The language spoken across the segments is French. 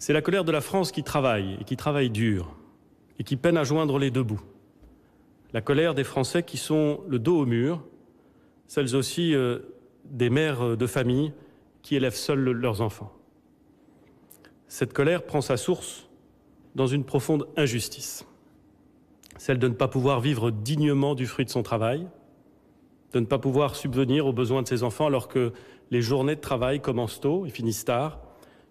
C'est la colère de la France qui travaille, et qui travaille dur, et qui peine à joindre les deux bouts. La colère des Français qui sont le dos au mur, celles aussi des mères de famille qui élèvent seules leurs enfants. Cette colère prend sa source dans une profonde injustice, celle de ne pas pouvoir vivre dignement du fruit de son travail, de ne pas pouvoir subvenir aux besoins de ses enfants alors que les journées de travail commencent tôt et finissent tard,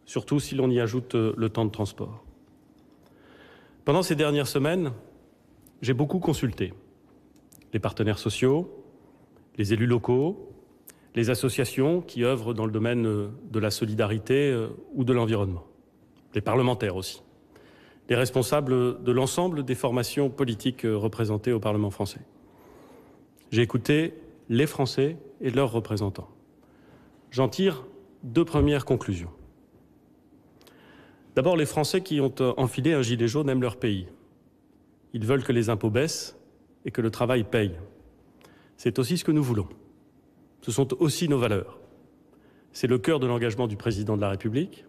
surtout si l'on y ajoute le temps de transport. Pendant ces dernières semaines, j'ai beaucoup consulté les partenaires sociaux, les élus locaux, les associations qui œuvrent dans le domaine de la solidarité ou de l'environnement, les parlementaires aussi, les responsables de l'ensemble des formations politiques représentées au Parlement français. J'ai écouté les Français et leurs représentants. J'en tire deux premières conclusions. D'abord, les Français qui ont enfilé un gilet jaune aiment leur pays. Ils veulent que les impôts baissent et que le travail paye. C'est aussi ce que nous voulons. Ce sont aussi nos valeurs. C'est le cœur de l'engagement du président de la République.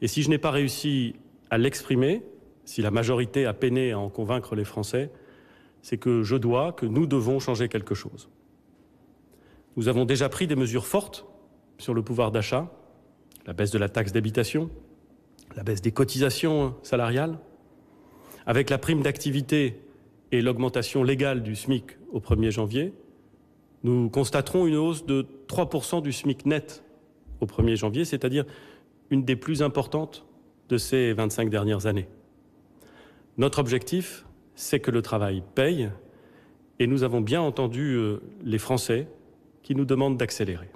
Et si je n'ai pas réussi à l'exprimer, si la majorité a peiné à en convaincre les Français, c'est que nous devons changer quelque chose. Nous avons déjà pris des mesures fortes sur le pouvoir d'achat, la baisse de la taxe d'habitation, la baisse des cotisations salariales. Avec la prime d'activité et l'augmentation légale du SMIC au 1er janvier, nous constaterons une hausse de 3% du SMIC net au 1er janvier, c'est-à-dire une des plus importantes de ces 25 dernières années. Notre objectif, c'est que le travail paye et nous avons bien entendu les Français qui nous demandent d'accélérer.